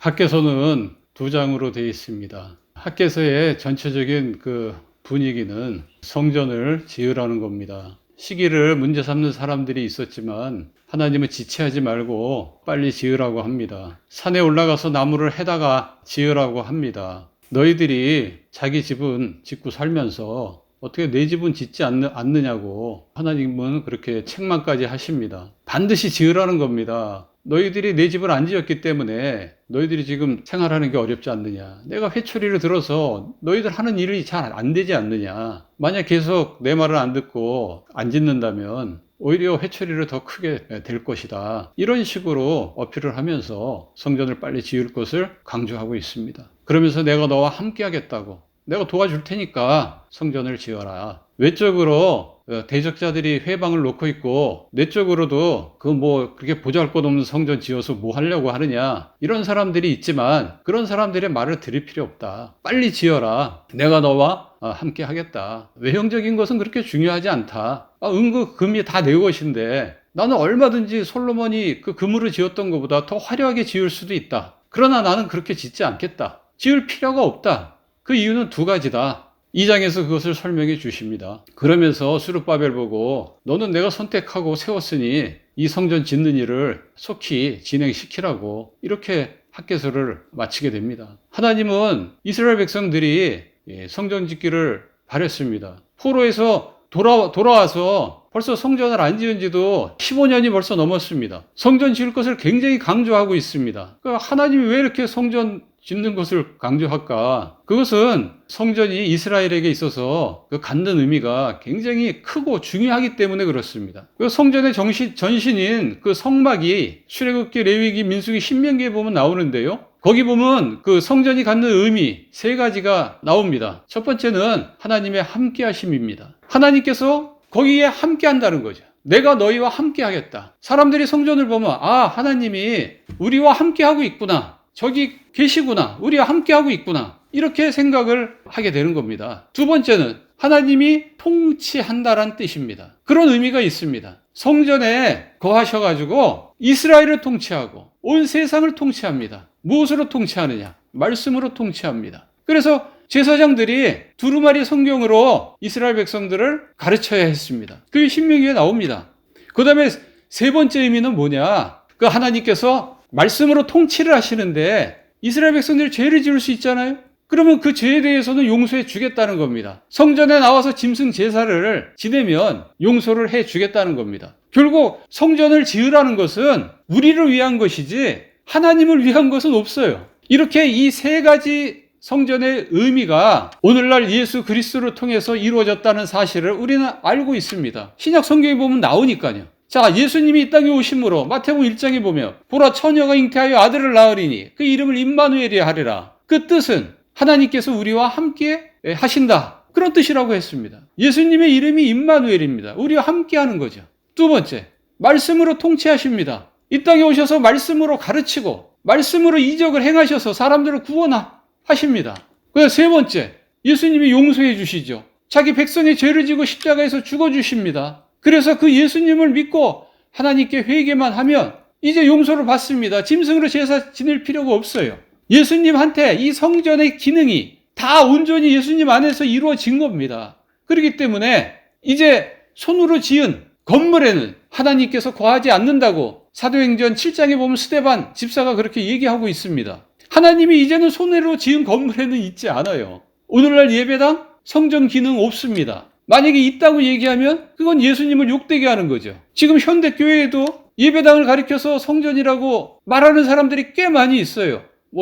학개서는 두 장으로 되어 있습니다. 학개서의 전체적인 분위기는 성전을 지으라는 겁니다. 시기를 문제 삼는 사람들이 있었지만 하나님은 지체하지 말고 빨리 지으라고 합니다. 산에 올라가서 나무를 해다가 지으라고 합니다. 너희들이 자기 집은 짓고 살면서 어떻게 내 집은 짓지 않느냐고 하나님은 그렇게 책망까지 하십니다. 반드시 지으라는 겁니다. 너희들이 내 집을 안 지었기 때문에 너희들이 지금 생활하는 게 어렵지 않느냐. 내가 회초리를 들어서 너희들 하는 일이 잘 안 되지 않느냐. 만약 계속 내 말을 안 듣고 안 짓는다면 오히려 회초리를 더 크게 될 것이다. 이런 식으로 어필을 하면서 성전을 빨리 지을 것을 강조하고 있습니다. 그러면서 내가 너와 함께 하겠다고, 내가 도와줄 테니까 성전을 지어라. 외적으로 대적자들이 회방을 놓고 있고 내적으로도 그렇게 보잘것없는 성전 지어서 뭐 하려고 하느냐, 이런 사람들이 있지만 그런 사람들의 말을 들을 필요 없다. 빨리 지어라. 내가 너와 함께 하겠다. 외형적인 것은 그렇게 중요하지 않다. 금이 다 내 것인데 나는 얼마든지 솔로몬이 그 금으로 지었던 것보다 더 화려하게 지을 수도 있다. 그러나 나는 그렇게 짓지 않겠다. 지을 필요가 없다. 그 이유는 두 가지다. 2장에서 그것을 설명해 주십니다. 그러면서 스룹바벨 보고 너는 내가 선택하고 세웠으니 이 성전 짓는 일을 속히 진행시키라고 이렇게 학개서를 마치게 됩니다. 하나님은 이스라엘 백성들이 성전 짓기를 바랬습니다. 포로에서 돌아와서 벌써 성전을 안 지은 지도 15년이 벌써 넘었습니다. 성전 지을 것을 굉장히 강조하고 있습니다. 하나님이 왜 이렇게 성전 짓는 것을 강조할까? 그것은 성전이 이스라엘에게 있어서 갖는 의미가 굉장히 크고 중요하기 때문에 그렇습니다. 성전의 전신인 성막이 출애굽기, 레위기, 민수기, 신명기에 보면 나오는데요. 거기 보면 성전이 갖는 의미 세 가지가 나옵니다. 첫 번째는 하나님의 함께 하심입니다. 하나님께서 거기에 함께 한다는 거죠. 내가 너희와 함께 하겠다. 사람들이 성전을 보면 하나님이 우리와 함께 하고 있구나. 저기 계시구나. 우리와 함께 하고 있구나. 이렇게 생각을 하게 되는 겁니다. 두 번째는 하나님이 통치한다란 뜻입니다. 그런 의미가 있습니다. 성전에 거하셔가지고 이스라엘을 통치하고 온 세상을 통치합니다. 무엇으로 통치하느냐? 말씀으로 통치합니다. 그래서 제사장들이 두루마리 성경으로 이스라엘 백성들을 가르쳐야 했습니다. 그게 신명기에 나옵니다. 그 다음에 세 번째 의미는 뭐냐? 하나님께서 말씀으로 통치를 하시는데 이스라엘 백성들이 죄를 지을 수 있잖아요. 그러면 그 죄에 대해서는 용서해 주겠다는 겁니다. 성전에 나와서 짐승 제사를 지내면 용서를 해 주겠다는 겁니다. 결국 성전을 지으라는 것은 우리를 위한 것이지 하나님을 위한 것은 없어요. 이렇게 이 세 가지 성전의 의미가 오늘날 예수 그리스도를 통해서 이루어졌다는 사실을 우리는 알고 있습니다. 신약 성경에 보면 나오니까요. 자, 예수님이 이 땅에 오심으로 마태복음 1장에 보면 보라, 처녀가 잉태하여 아들을 낳으리니 그 이름을 임마누엘이라 하리라. 그 뜻은 하나님께서 우리와 함께 하신다. 그런 뜻이라고 했습니다. 예수님의 이름이 임마누엘입니다. 우리와 함께 하는 거죠. 두 번째, 말씀으로 통치하십니다. 이 땅에 오셔서 말씀으로 가르치고 말씀으로 이적을 행하셔서 사람들을 구원하십니다. 그래서 세 번째, 예수님이 용서해 주시죠. 자기 백성의 죄를 지고 십자가에서 죽어주십니다. 그래서 그 예수님을 믿고 하나님께 회개만 하면 이제 용서를 받습니다. 짐승으로 제사 지낼 필요가 없어요. 예수님한테 이 성전의 기능이 다 온전히 예수님 안에서 이루어진 겁니다. 그렇기 때문에 이제 손으로 지은 건물에는 하나님께서 거하지 않는다고 사도행전 7장에 보면 스데반 집사가 그렇게 얘기하고 있습니다. 하나님이 이제는 손으로 지은 건물에는 있지 않아요. 오늘날 예배당 성전 기능 없습니다. 만약에 있다고 얘기하면 그건 예수님을 욕되게 하는 거죠. 지금 현대교회에도 예배당을 가리켜서 성전이라고 말하는 사람들이 꽤 많이 있어요.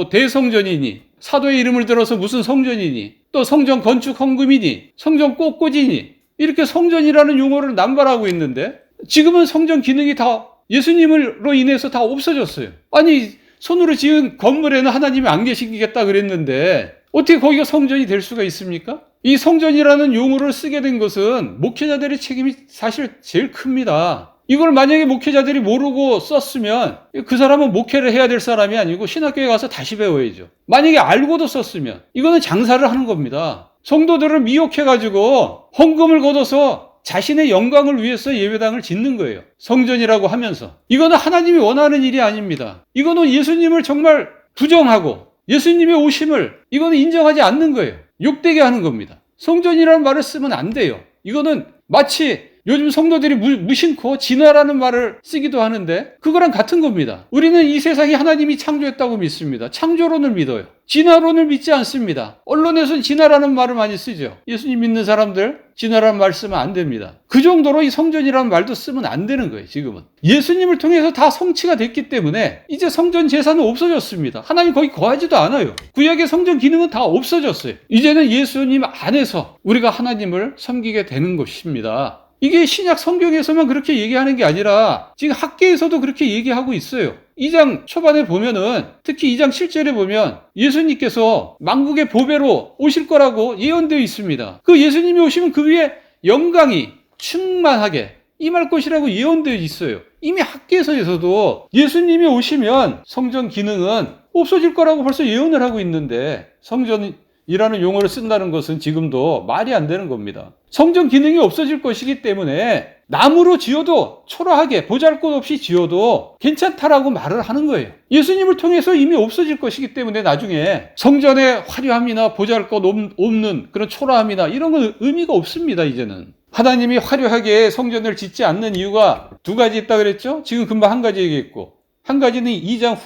대성전이니, 사도의 이름을 들어서 무슨 성전이니, 또 성전 건축 헌금이니, 성전 꽃꽂이니, 이렇게 성전이라는 용어를 남발하고 있는데 지금은 성전 기능이 다 예수님으로 인해서 다 없어졌어요. 아니, 손으로 지은 건물에는 하나님이 안 계시겠다 그랬는데 어떻게 거기가 성전이 될 수가 있습니까? 이 성전이라는 용어를 쓰게 된 것은 목회자들의 책임이 사실 제일 큽니다. 이걸 만약에 목회자들이 모르고 썼으면 그 사람은 목회를 해야 될 사람이 아니고 신학교에 가서 다시 배워야죠. 만약에 알고도 썼으면 이거는 장사를 하는 겁니다. 성도들을 미혹해가지고 헌금을 걷어서 자신의 영광을 위해서 예배당을 짓는 거예요. 성전이라고 하면서. 이거는 하나님이 원하는 일이 아닙니다. 이거는 예수님을 정말 부정하고 예수님의 오심을 이거는 인정하지 않는 거예요. 욕되게 하는 겁니다. 성전이라는 말을 쓰면 안 돼요. 이거는 마치 요즘 성도들이 무심코 진화라는 말을 쓰기도 하는데 그거랑 같은 겁니다. 우리는 이 세상에 하나님이 창조했다고 믿습니다. 창조론을 믿어요. 진화론을 믿지 않습니다. 언론에서는 진화라는 말을 많이 쓰죠. 예수님 믿는 사람들 진화라는 말 쓰면 안 됩니다. 그 정도로 이 성전이라는 말도 쓰면 안 되는 거예요. 지금은 예수님을 통해서 다 성취가 됐기 때문에 이제 성전 제사는 없어졌습니다. 하나님 거기 거하지도 않아요. 구약의 성전 기능은 다 없어졌어요. 이제는 예수님 안에서 우리가 하나님을 섬기게 되는 것입니다. 이게 신약 성경에서만 그렇게 얘기하는 게 아니라 지금 학계에서도 그렇게 얘기하고 있어요. 2장 초반에 보면은 특히 2장 7절에 보면 예수님께서 만국의 보배로 오실 거라고 예언되어 있습니다. 그 예수님이 오시면 그 위에 영광이 충만하게 임할 것이라고 예언되어 있어요. 이미 학계에서도 예수님이 오시면 성전 기능은 없어질 거라고 벌써 예언을 하고 있는데 성전이라는 용어를 쓴다는 것은 지금도 말이 안 되는 겁니다. 성전 기능이 없어질 것이기 때문에 나무로 지어도 초라하게 보잘것없이 지어도 괜찮다라고 말을 하는 거예요. 예수님을 통해서 이미 없어질 것이기 때문에 나중에 성전의 화려함이나 보잘것 없는 그런 초라함이나 이런 건 의미가 없습니다. 이제는 하나님이 화려하게 성전을 짓지 않는 이유가 두 가지 있다 그랬죠? 지금 금방 한 가지 얘기했고 한 가지는 2장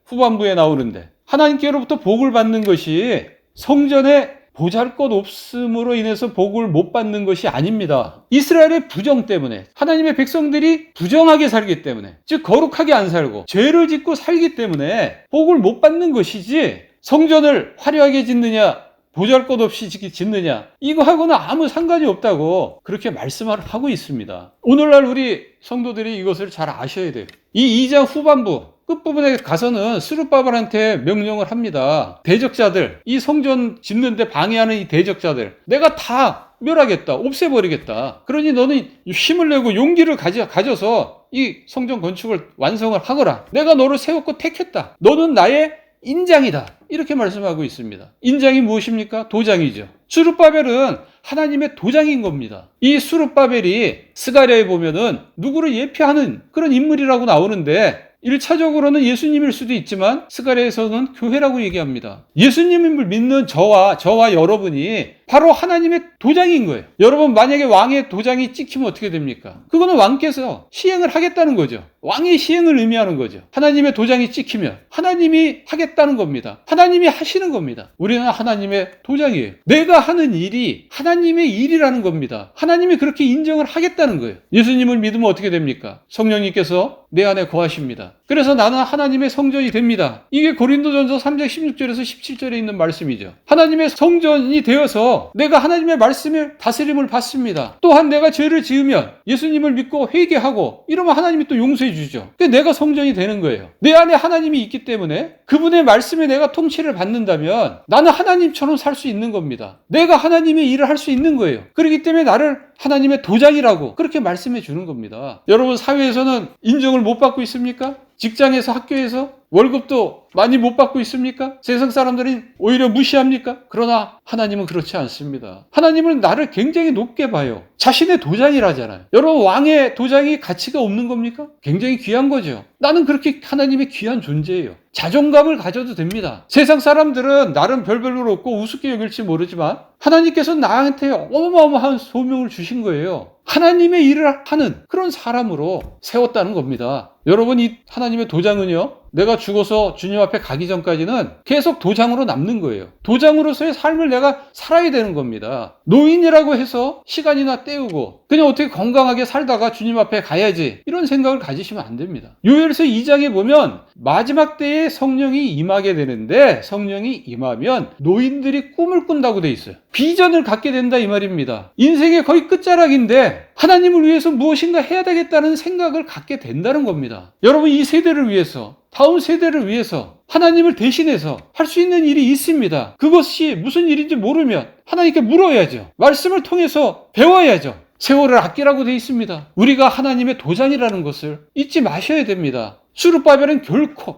후반부에 나오는데 하나님께로부터 복을 받는 것이 성전의 보잘것 없음으로 인해서 복을 못 받는 것이 아닙니다. 이스라엘의 부정 때문에 하나님의 백성들이 부정하게 살기 때문에 즉 거룩하게 안 살고 죄를 짓고 살기 때문에 복을 못 받는 것이지 성전을 화려하게 짓느냐 보잘것없이 짓느냐 이거하고는 아무 상관이 없다고 그렇게 말씀을 하고 있습니다. 오늘날 우리 성도들이 이것을 잘 아셔야 돼요. 이 2장 후반부 끝부분에 가서는 스룹바벨한테 명령을 합니다. 대적자들, 이 성전 짓는데 방해하는 이 대적자들 내가 다 멸하겠다, 없애버리겠다. 그러니 너는 힘을 내고 용기를 가져서 이 성전 건축을 완성을 하거라. 내가 너를 세웠고 택했다. 너는 나의 인장이다. 이렇게 말씀하고 있습니다. 인장이 무엇입니까? 도장이죠. 스룹바벨은 하나님의 도장인 겁니다. 이 스룹바벨이 스가랴에 보면은 누구를 예표하는 그런 인물이라고 나오는데 1차적으로는 예수님일 수도 있지만 스가랴에서는 교회라고 얘기합니다. 예수님을 믿는 저와 여러분이 바로 하나님의 도장인 거예요. 여러분 만약에 왕의 도장이 찍히면 어떻게 됩니까? 그거는 왕께서 시행을 하겠다는 거죠. 왕의 시행을 의미하는 거죠. 하나님의 도장이 찍히면 하나님이 하겠다는 겁니다. 하나님이 하시는 겁니다. 우리는 하나님의 도장이에요. 내가 하는 일이 하나님의 일이라는 겁니다. 하나님이 그렇게 인정을 하겠다는 거예요. 예수님을 믿으면 어떻게 됩니까? 성령님께서 내 안에 거하십니다. 그래서 나는 하나님의 성전이 됩니다. 이게 고린도전서 3장 16절에서 17절에 있는 말씀이죠. 하나님의 성전이 되어서 내가 하나님의 말씀을 다스림을 받습니다. 또한 내가 죄를 지으면 예수님을 믿고 회개하고 이러면 하나님이 또 용서해 주죠. 내가 성전이 되는 거예요. 내 안에 하나님이 있기 때문에 그분의 말씀에 내가 통치를 받는다면 나는 하나님처럼 살 수 있는 겁니다. 내가 하나님의 일을 할 수 있는 거예요. 그렇기 때문에 나를 하나님의 도장이라고 그렇게 말씀해 주는 겁니다. 여러분 사회에서는 인정을 못 받고 있습니까? 직장에서 학교에서 월급도 많이 못 받고 있습니까? 세상 사람들이 오히려 무시합니까? 그러나 하나님은 그렇지 않습니다. 하나님은 나를 굉장히 높게 봐요. 자신의 도장이라잖아요. 여러분 왕의 도장이 가치가 없는 겁니까? 굉장히 귀한 거죠. 나는 그렇게 하나님의 귀한 존재예요. 자존감을 가져도 됩니다. 세상 사람들은 나름 별별로 없고 우습게 여길지 모르지만 하나님께서 나한테 어마어마한 소명을 주신 거예요. 하나님의 일을 하는 그런 사람으로 세웠다는 겁니다. 여러분 이 하나님의 도장은요 내가 죽어서 주님 앞에 가기 전까지는 계속 도장으로 남는 거예요. 도장으로서의 삶을 내가 살아야 되는 겁니다. 노인이라고 해서 시간이나 때우고 그냥 어떻게 건강하게 살다가 주님 앞에 가야지 이런 생각을 가지시면 안 됩니다. 요엘서 2장에 보면 마지막 때에 성령이 임하게 되는데 성령이 임하면 노인들이 꿈을 꾼다고 돼 있어요. 비전을 갖게 된다 이 말입니다. 인생의 거의 끝자락인데 하나님을 위해서 무엇인가 해야 되겠다는 생각을 갖게 된다는 겁니다. 여러분 이 세대를 위해서 다음 세대를 위해서 하나님을 대신해서 할 수 있는 일이 있습니다. 그것이 무슨 일인지 모르면 하나님께 물어야죠. 말씀을 통해서 배워야죠. 세월을 아끼라고 되어 있습니다. 우리가 하나님의 도장이라는 것을 잊지 마셔야 됩니다. 스룹바벨은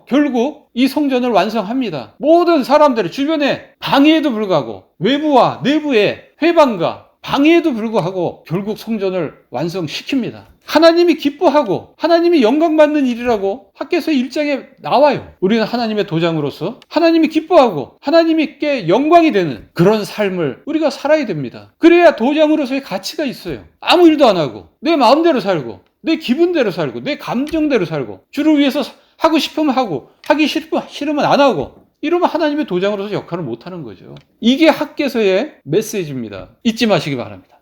결국 이 성전을 완성합니다. 모든 사람들의 주변에 방해에도 불구하고 외부와 내부의 회방과 방해에도 불구하고 결국 성전을 완성시킵니다. 하나님이 기뻐하고 하나님이 영광받는 일이라고 학개서 1장에 나와요. 우리는 하나님의 도장으로서 하나님이 기뻐하고 하나님께 영광이 되는 그런 삶을 우리가 살아야 됩니다. 그래야 도장으로서의 가치가 있어요. 아무 일도 안 하고 내 마음대로 살고 내 기분대로 살고 내 감정대로 살고 주를 위해서 하고 싶으면 하고 하기 싫으면 안 하고 이러면 하나님의 도장으로서 역할을 못하는 거죠. 이게 학개서의 메시지입니다. 잊지 마시기 바랍니다.